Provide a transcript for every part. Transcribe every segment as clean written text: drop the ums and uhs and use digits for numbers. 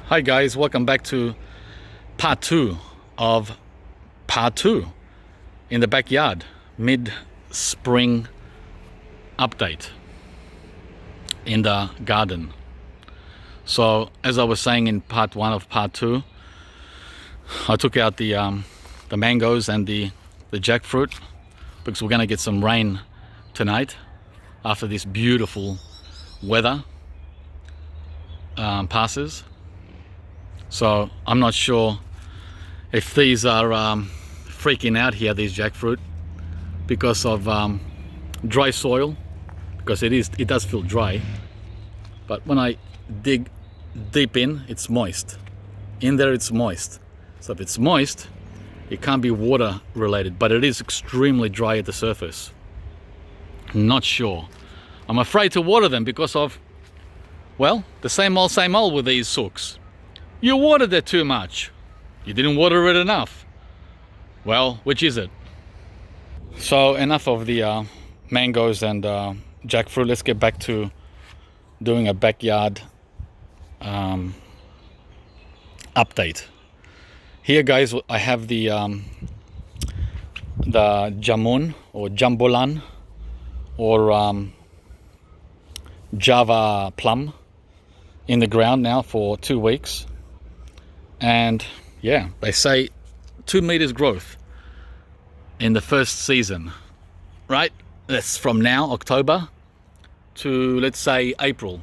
Hi guys, welcome back to part 2 of part 2 in the backyard mid-spring update in the garden. So as I was saying in part 1 of part 2, I took out the mangoes and the jackfruit because we're gonna get some rain tonight after this beautiful weather passes. So I'm not sure if these are freaking out here, these jackfruit, because of dry soil, because it does feel dry, but when I dig deep in, it's moist. In there it's moist. So if it's moist, it can't be water related, but it is extremely dry at the surface. Not sure. I'm afraid to water them because of, well, the same old with these sooks. You watered it too much. You didn't water it enough. Well, which is it? So enough of the mangoes and jackfruit. Let's get back to doing a backyard update. Here, guys, I have the Jamun or Jambulan or Java plum in the ground now for 2 weeks. And yeah, they say 2 meters growth in the first season, right? That's from now, October, to let's say April,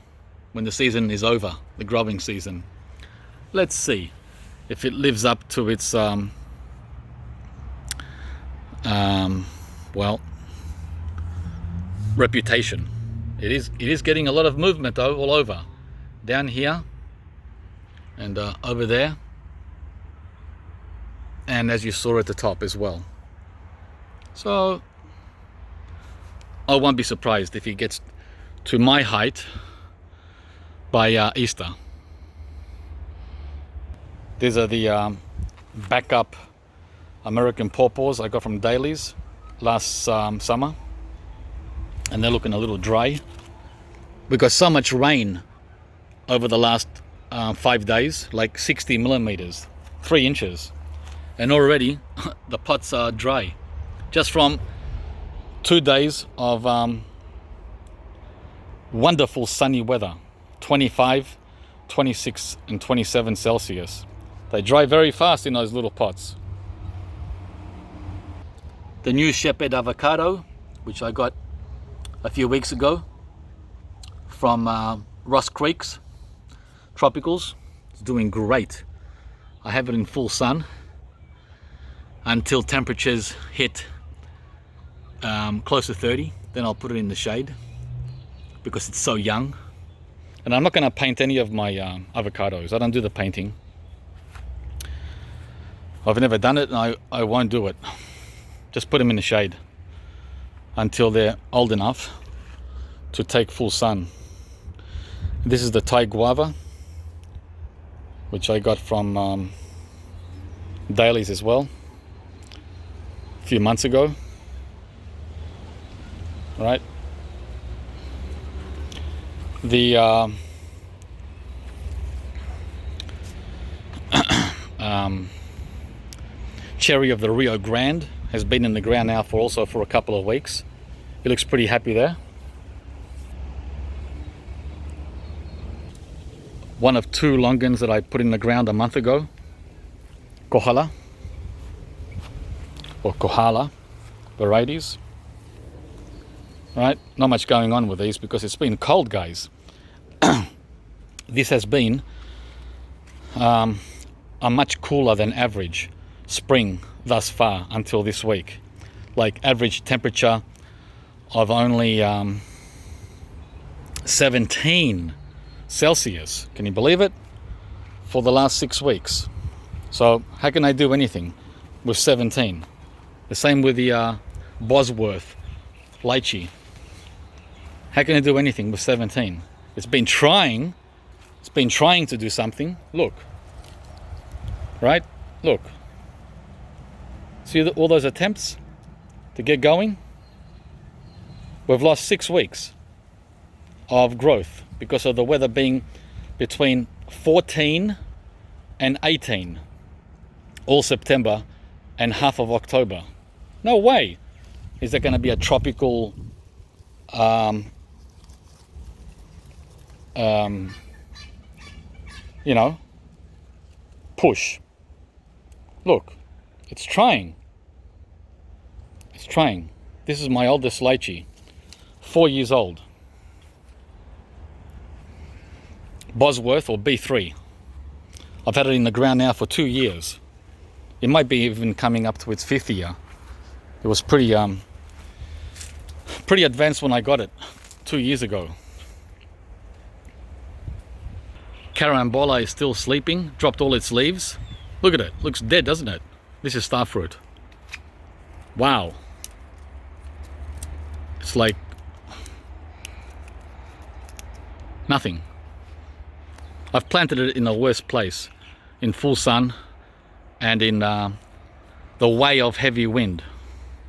when the season is over, the growing season. Let's see if it lives up to its well, reputation. It is getting a lot of movement though, all over, down here and over there, and as you saw at the top as well. So I won't be surprised if it gets to my height by Easter. These are the backup American pawpaws I got from Dailies last summer, and they're looking a little dry. We got so much rain over the last 5 days, like 60 millimeters, 3 inches, and already the pots are dry just from 2 days of wonderful sunny weather, 25, 26 and 27 Celsius. They dry very fast in those little pots. The new Sheped Avocado, which I got a few weeks ago from Ross Creek's Tropicals, it's doing great. I have it in full sun until temperatures hit close to 30. Then I'll put it in the shade because it's so young. And I'm not going to paint any of my avocados. I don't do the painting. I've never done it, and I won't do it. Just put them in the shade until they're old enough to take full sun. This is the Thai guava, which I got from Dailies as well a few months ago. Right. The cherry of the Rio Grande has been in the ground now for a couple of weeks. It looks pretty happy there. One of 2 longans that I put in the ground a month ago, Kohala or Kohala varieties. Right, not much going on with these because it's been cold, guys. This has been a much cooler than average spring thus far until this week. Like average temperature of only 17 Celsius. Can you believe it? For the last 6 weeks. So how can I do anything with 17? The same with the Bosworth lychee. How can I do anything with 17? It's been trying to do something. Look. Right? Look. See all those attempts to get going? We've lost 6 weeks of growth because of the weather being between 14 and 18 all September and half of October. No way is there going to be a tropical you know, push. Look, it's trying. It's trying. This is my oldest lychee, 4 years old. Bosworth or B3. I've had it in the ground now for 2 years. It might be even coming up to its 5th year. It was pretty advanced when I got it 2 years ago. Carambola is still sleeping, dropped all its leaves. Look at it, looks dead, doesn't it? This is star fruit. Wow. It's like nothing. I've planted it in the worst place, in full sun and in the way of heavy wind.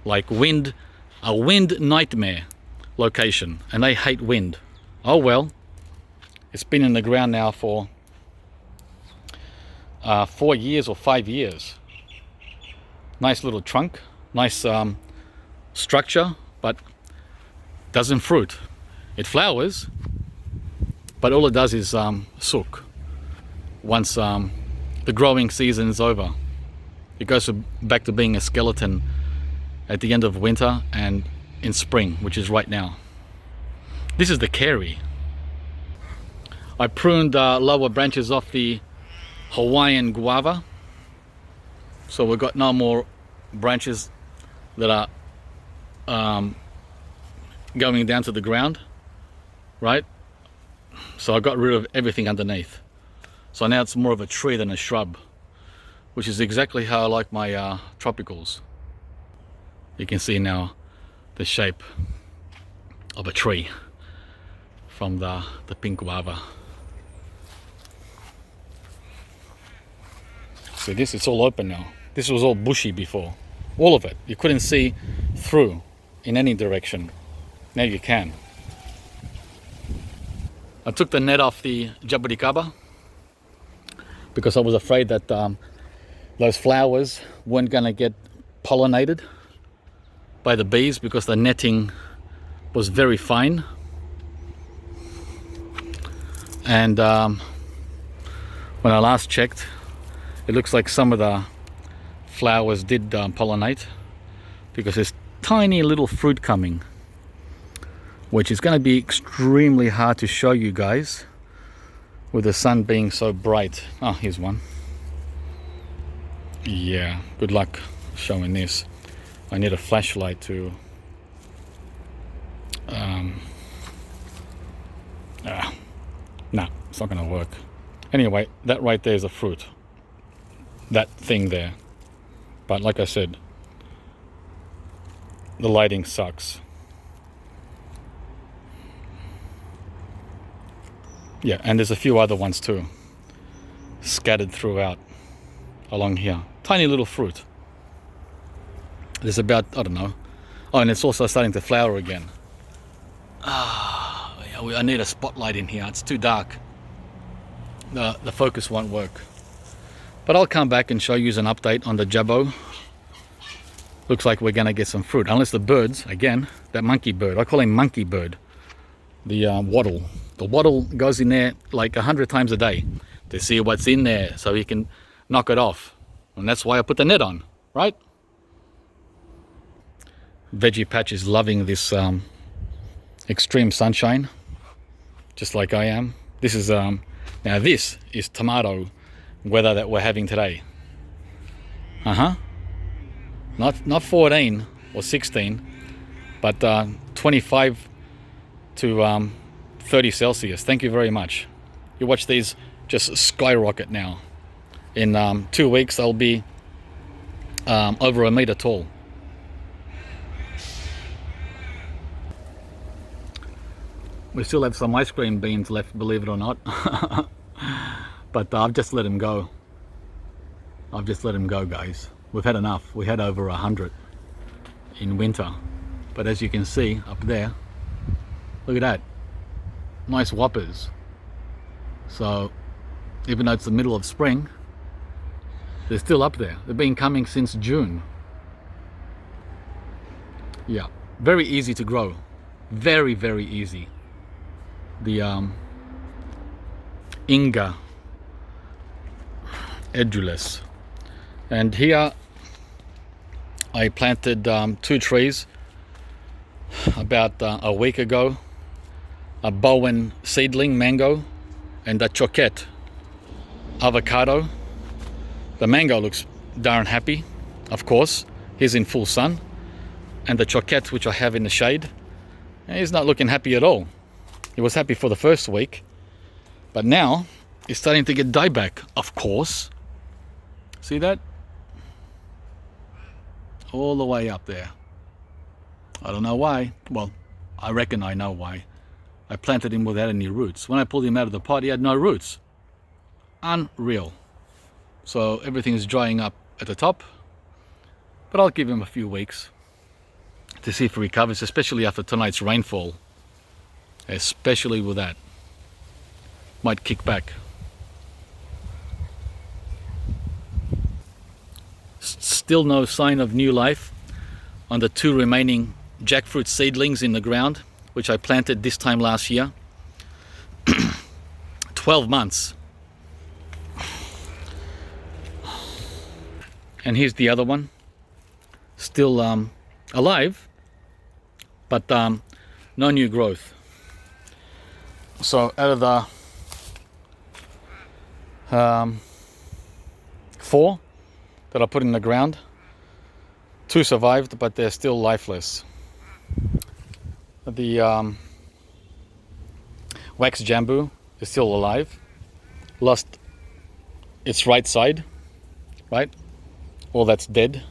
Like a wind nightmare location, and they hate wind. Oh well, it's been in the ground now for 4 years or 5 years. Nice little trunk, nice structure, but doesn't fruit. It flowers, but all it does is sook. Once the growing season is over, it goes back to being a skeleton at the end of winter and in spring, which is right now. This is the Carey. I pruned lower branches off the Hawaiian guava, so we've got no more branches that are going down to the ground, right? So I got rid of everything underneath. So now it's more of a tree than a shrub, which is exactly how I like my tropicals. You can see now the shape of a tree from the pink guava. See this, it's all open now. This was all bushy before. All of it. You couldn't see through in any direction. Now you can. I took the net off the jaburicaba because I was afraid that those flowers weren't going to get pollinated by the bees because the netting was very fine. And when I last checked, it looks like some of the flowers did pollinate because there's tiny little fruit coming, which is going to be extremely hard to show you guys with the sun being so bright. Oh, here's one. Yeah, good luck showing this. I need a flashlight to no, it's not going to work. Anyway, that right there is a fruit. That thing there. But like I said, the lighting sucks. Yeah, and there's a few other ones too, scattered throughout along here. Tiny little fruit. There's about, I don't know. Oh, and it's also starting to flower again. I need a spotlight in here. It's too dark. The focus won't work. But I'll come back and show you an update on the jabbo. Looks like we're gonna get some fruit, unless the birds, again, that monkey bird, I call him monkey bird, the wattle. The wattle goes in there like 100 times a day to see what's in there so he can knock it off. And that's why I put the net on, right? Veggie Patch is loving this extreme sunshine, just like I am. This is, now this is tomato weather that we're having today. Not 14 or 16, but 25 to 30 Celsius. Thank you very much. You watch these just skyrocket now. In 2 weeks they'll be over 1 meter tall. We still have some ice cream beans left, believe it or not. But I've just let them go. I've just let them go, guys. We've had enough. We had over 100 in winter. But as you can see up there, look at that. Nice whoppers. So even though it's the middle of spring, They're still up there. They've been coming since June. Yeah, very easy to grow. Very, very easy. The Inga edulis. And here I planted 2 trees about a week ago. A Bowen seedling mango and a Sheped Avocado. The mango looks darn happy, of course. He's in full sun. And the Sheped, which I have in the shade, he's not looking happy at all. He was happy for the first week, but now he's starting to get dieback, of course. See that? All the way up there. I don't know why. Well, I reckon I know why. I planted him without any roots. When I pulled him out of the pot, he had no roots. Unreal. So everything is drying up at the top, but I'll give him a few weeks to see if he recovers, especially after tonight's rainfall. Especially with that. Might kick back. Still no sign of new life on the 2 remaining jackfruit seedlings in the ground, which I planted this time last year. 12 months. And here's the other one. Still alive, but no new growth. So out of the 4 that I put in the ground, 2 survived, but they're still lifeless. The wax Jambu is still alive. Lost its right side, right? All that's dead.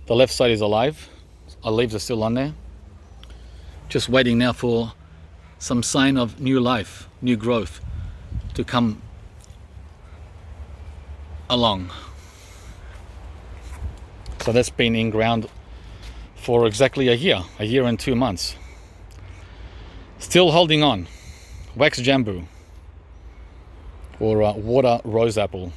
The left side is alive. Our leaves are still on there. Just waiting now for some sign of new life, new growth to come along. So that's been in ground for exactly a year and 2 months. Still holding on. Wax Jambu or water rose apple.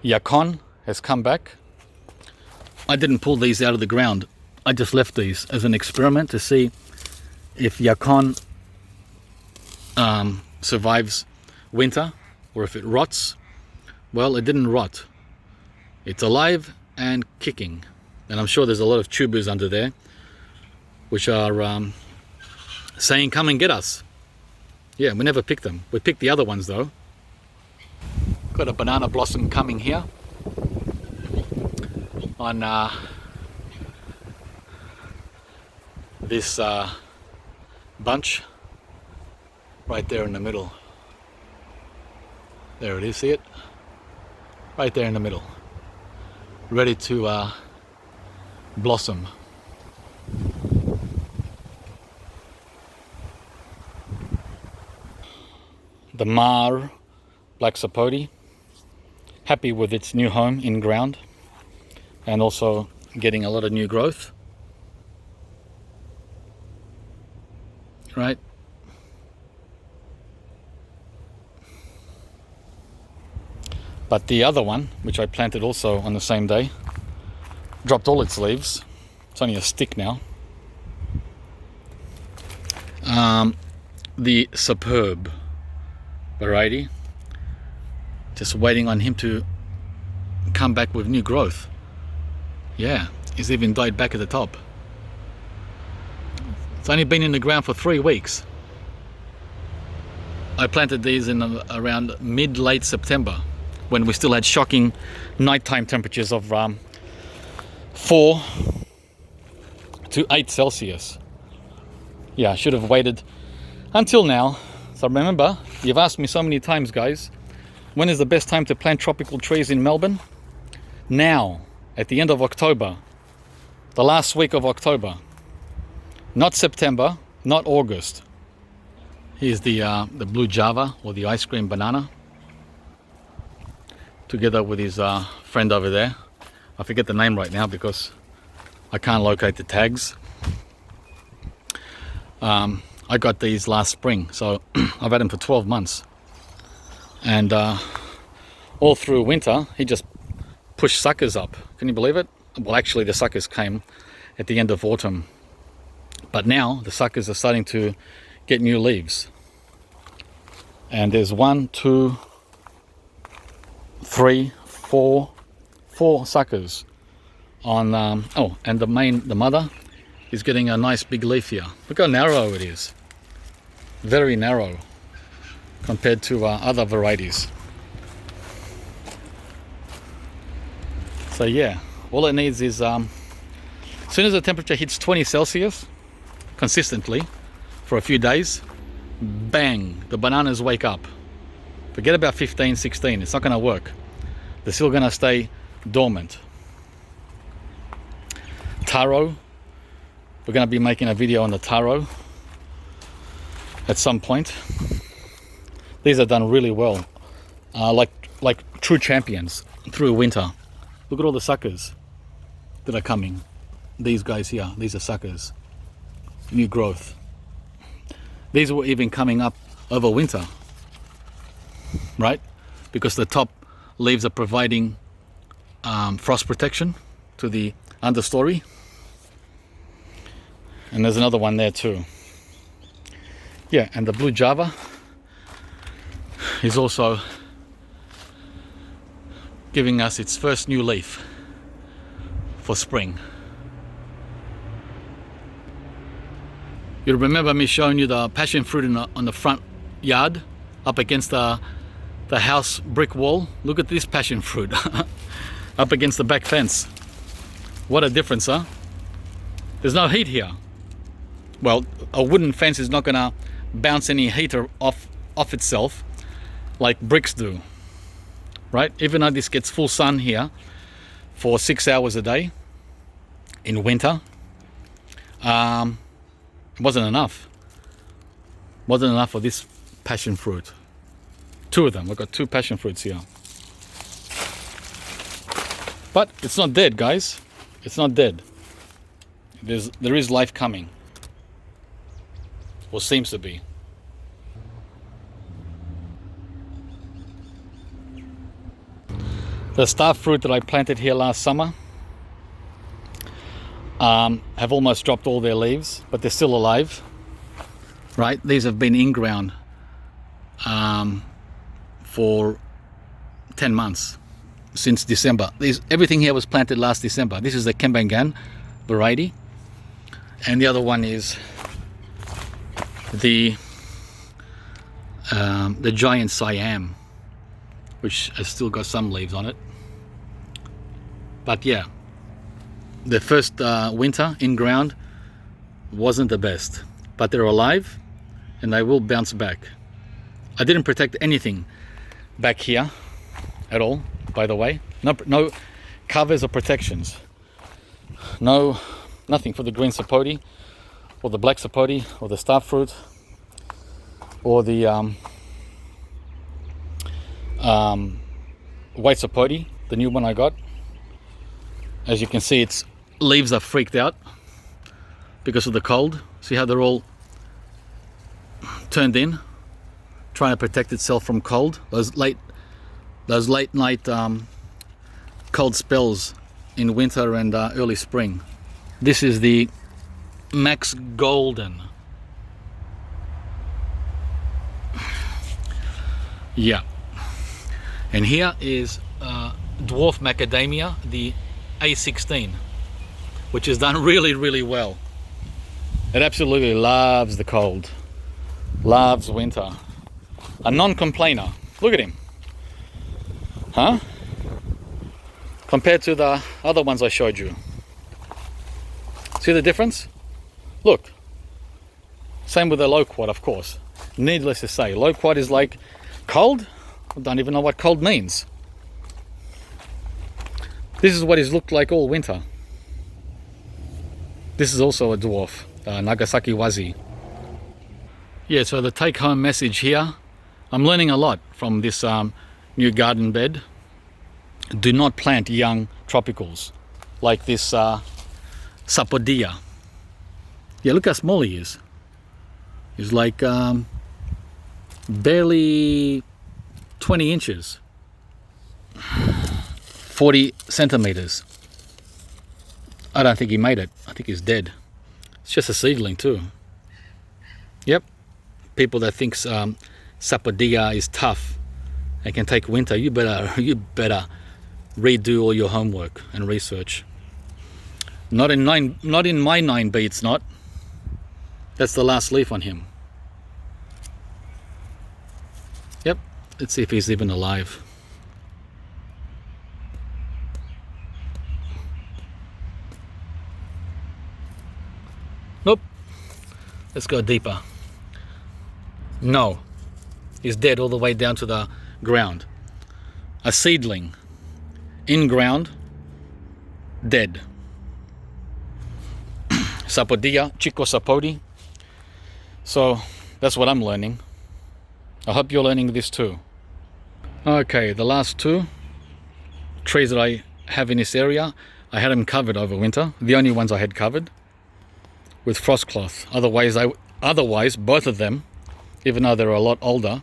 Yacon has come back. I didn't pull these out of the ground. I just left these as an experiment to see if Yacon survives winter or if it rots. Well, it didn't rot. It's alive and kicking. And I'm sure there's a lot of tubers under there which are saying, come and get us. Yeah, we never pick them. We picked the other ones though. Got a banana blossom coming here on this bunch right there in the middle. There it is, see it? Right there in the middle. Ready to blossom. The Black Sapote, happy with its new home in ground and also getting a lot of new growth. Right? But the other one, which I planted also on the same day, dropped all its leaves. It's only a stick now. The Superb variety, just waiting on him to come back with new growth. Yeah, he's even died back at the top. It's only been in the ground for 3 weeks. I planted these in around mid-late September when we still had shocking nighttime temperatures of 4 to 8 Celsius. Yeah, I should have waited until now. So remember, you've asked me so many times, guys, when is the best time to plant tropical trees in Melbourne? Now, at the end of October, the last week of October. Not September, not August. Here's the blue Java, or the ice cream banana, together with his friend over there. I forget the name right now because I can't locate the tags. I got these last spring, so I've had them for 12 months. And all through winter, he just pushed suckers up. Can you believe it? Well, actually, the suckers came at the end of autumn. But now, the suckers are starting to get new leaves. And there's 1, 2, 3, 4 suckers on oh, and the mother is getting a nice big leaf here. Look how narrow it is. Very narrow compared to other varieties. So yeah, all it needs is as soon as the temperature hits 20 Celsius consistently for a few days, bang, the bananas wake up. Forget about 15, 16, it's not going to work. They're still going to stay dormant. Taro, we're going to be making a video on the taro at some point. These are done really well, like true champions through winter. Look at all the suckers that are coming. These guys here, these are suckers, new growth. These were even coming up over winter, right? Because the top leaves are providing frost protection to the understory. And there's another one there too. Yeah, and the blue Java is also giving us its first new leaf for spring. You remember me showing you the passion fruit on the front yard up against the house brick wall? Look at this passion fruit up against the back fence. What a difference, huh? There's no heat here. Well, a wooden fence is not gonna bounce any heat off itself like bricks do, right? Even though this gets full sun here for 6 hours a day in winter, it wasn't enough. Wasn't enough for this passion fruit. 2 of them. We've got 2 passion fruits here. But it's not dead, guys. It's not dead. There is life coming. Or seems to be. The star fruit that I planted here last summer have almost dropped all their leaves, but they're still alive. Right? These have been in ground for 10 months, since December. Everything here was planted last December. This is the Kembangan variety, and the other one is the giant Siam, which has still got some leaves on it. But yeah, the first winter in ground wasn't the best, but they're alive and they will bounce back. I didn't protect anything back here at all, by the way. No covers or protections. Nothing for the green sapote or the black sapote or the star fruit or the white sapote, the new one I got. As you can see, its leaves are freaked out because of the cold. See how they're all turned in, trying to protect itself from cold. Those late night cold spells in winter and early spring. This is the Max Golden. Yeah. And here is Dwarf Macadamia, the A16, which is done really, really well. It absolutely loves the cold, loves winter. A non-complainer. Look at him. Huh? Compared to the other ones I showed you. See the difference? Look. Same with the loquat, of course. Needless to say, loquat is like cold. I don't even know what cold means. This is what he's looked like all winter. This is also a dwarf, Nagasaki Wazi. Yeah, so the take-home message here, I'm learning a lot from this new garden bed. Do not plant young tropicals like this Sapodia. Yeah, look how small he is. He's like barely 20 inches. 40 centimeters. I don't think he made it. I think he's dead. It's just a seedling too. Yep. People that think Sapote is tough and can take winter, you better redo all your homework and research. Not in my 9B, it's not. That's the last leaf on him. Yep. Let's see if he's even alive. Nope. Let's go deeper. No. He's dead all the way down to the ground. A seedling. In ground. Dead. Sapote, Chico Sapote. So that's what I'm learning. I hope you're learning this too. Okay, the last two trees that I have in this area, I had them covered over winter. The only ones I had covered with frost cloth. Otherwise, both of them, even though they're a lot older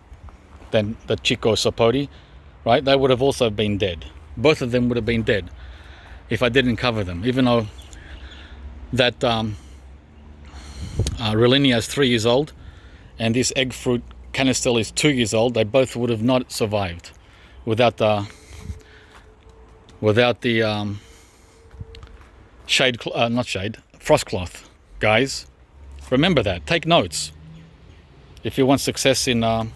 than the Chico Sapote, right? They would have also been dead. Both of them would have been dead if I didn't cover them. Even though that Roolinia is 3 years old and this egg fruit canistel is 2 years old, they both would have not survived without the frost cloth. Guys, remember that. Take notes if you want success in a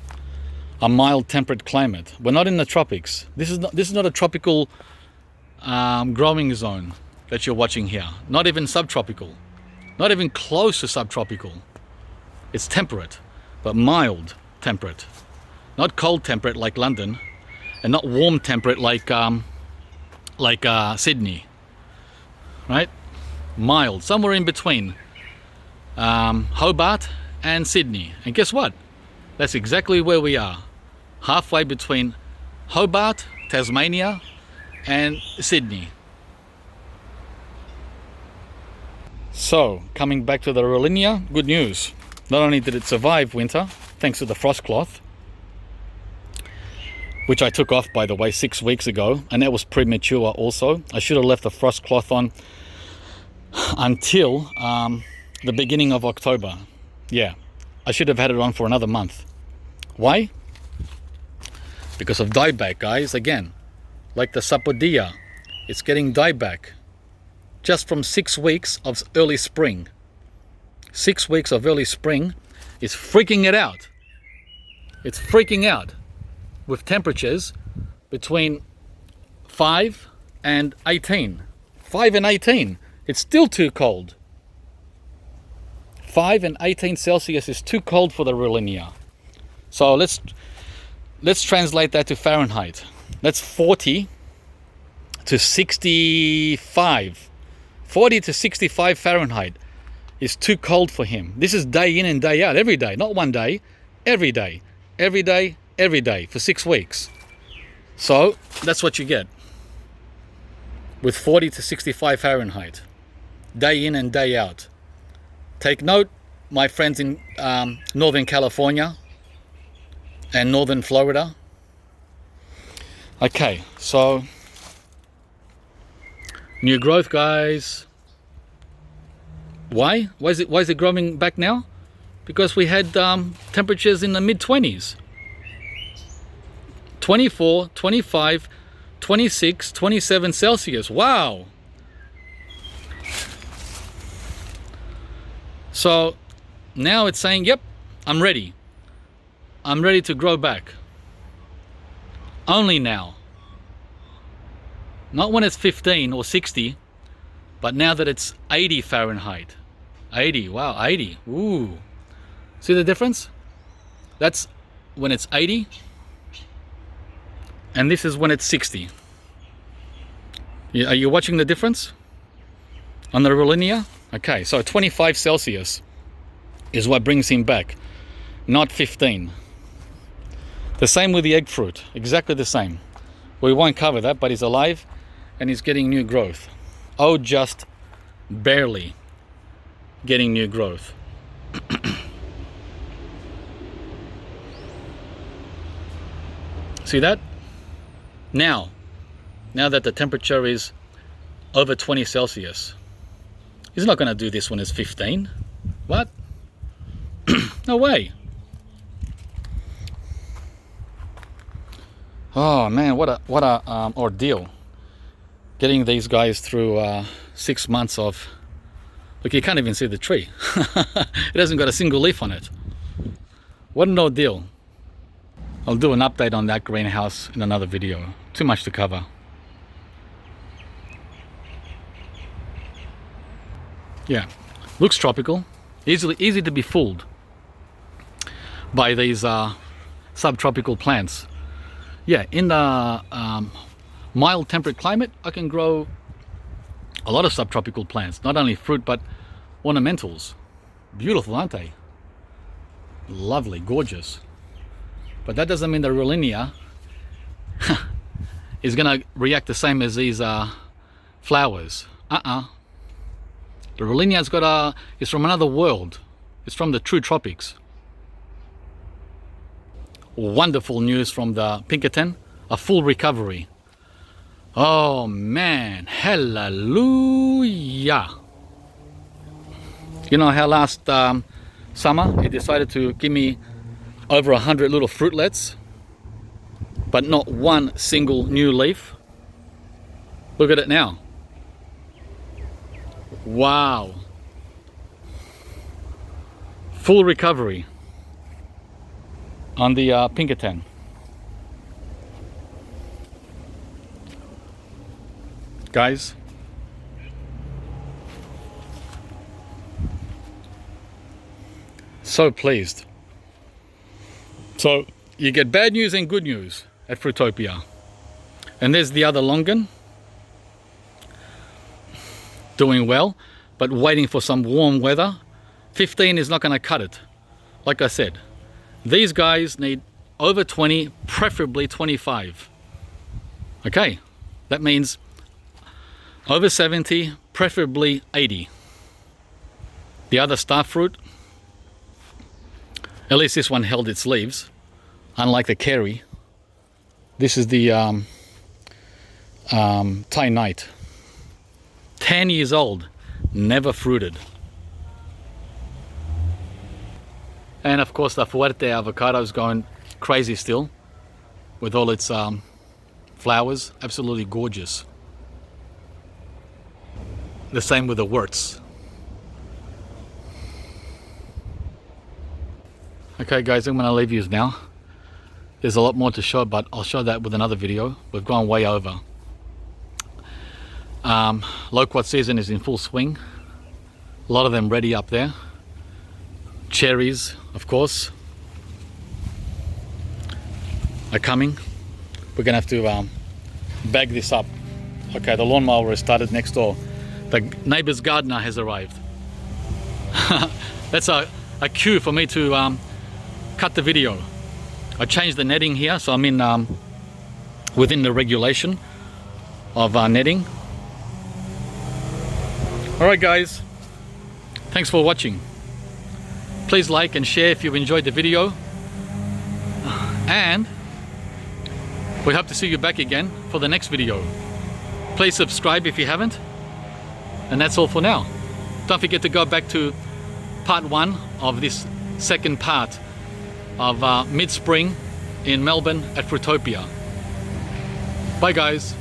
mild temperate climate. We're not in the tropics. This is not a tropical growing zone that you're watching here. Not even subtropical. Not even close to subtropical. It's temperate, but mild temperate. Not cold temperate like London, and not warm temperate like Sydney. Right? Mild, somewhere in between Hobart and Sydney. And guess what? That's exactly where we are. Halfway between Hobart, Tasmania, and Sydney. So, coming back to the Roolinia, good news. Not only did it survive winter, thanks to the frost cloth, which I took off, by the way, 6 weeks ago, and that was premature also. I should have left the frost cloth on until the beginning of October. Yeah, I should have had it on for another month. Why? Because of dieback, guys. Again, like the Sapote, it's getting dieback just from 6 weeks of early spring. 6 weeks of early spring is freaking it out. It's freaking out with temperatures between 5 and 18. 5 and 18. It's still too cold. 5 and 18 Celsius is too cold for the Roolinia. So let's translate that to Fahrenheit. That's 40 to 65. 40 to 65 Fahrenheit is too cold for him. This is day in and day out, every day, not one day, every day, every day, every day for 6 weeks. So that's what you get with 40 to 65 Fahrenheit, day in and day out. Take note, my friends in Northern California and Northern Florida. Okay, so new growth, guys. Why? Why is it growing back now? Because we had temperatures in the mid-20s. 24, 25, 26, 27 Celsius. Wow. So now it's saying, yep, I'm ready. I'm ready to grow back. Only now. Not when it's 15 or 60, but now that it's 80 Fahrenheit. 80, wow, 80. Ooh. See the difference? That's when it's 80, and this is when it's 60. Are you watching the difference on the Roolinia? Okay, so 25 Celsius is what brings him back, not 15. The same with the egg fruit, exactly the same. We won't cover that, but he's alive and he's getting new growth. Oh, just barely getting new growth. See that? Now that the temperature is over 20 Celsius. He's not going to do this when it's 15. What? No way. Oh man, what a ordeal. Getting these guys through 6 months of... Look, you can't even see the tree. It hasn't got a single leaf on it. What an ordeal. I'll do an update on that greenhouse in another video. Too much to cover. Yeah, looks tropical. Easy to be fooled by these subtropical plants. Yeah, in the mild temperate climate, I can grow a lot of subtropical plants, not only fruit but ornamentals. Beautiful, aren't they? Lovely, gorgeous. But that doesn't mean the Roolinia is gonna react the same as these flowers. The Roolinia's got is from another world. It's from the true tropics. Wonderful news from the Pinkerton, a full recovery. Oh man, hallelujah. You know how last summer he decided to give me over 100 little fruitlets, but not one single new leaf? Look at it now. Wow. Full recovery on the Pinkerton. Guys, so pleased. So you get bad news and good news at Fruitopia. And there's the other longan, doing well, but waiting for some warm weather. 15 is not going to cut it. Like I said, these guys need over 20, preferably 25. Okay, that means over 70, preferably 80. The other star fruit, at least this one held its leaves, unlike the Kerry. This is the Thai Night. 10 years old, never fruited. And of course the Fuerte avocado is going crazy still with all its flowers. Absolutely gorgeous. The same with the wurts. Okay guys, I'm going to leave you now. There's a lot more to show, but I'll show that with another video. We've gone way over. Loquat season is in full swing. A lot of them ready up there. Cherries, of course, are coming. We're gonna have to bag this up. Okay, the lawnmower has started next door. The neighbor's gardener has arrived. That's a cue for me to cut the video. I changed the netting here, so I'm in within the regulation of netting. Alright guys, thanks for watching. Please like and share if you enjoyed the video. And we hope to see you back again for the next video. Please subscribe if you haven't. And that's all for now. Don't forget to go back to part 1 of this second part of mid-spring in Melbourne at Fruitopia. Bye guys.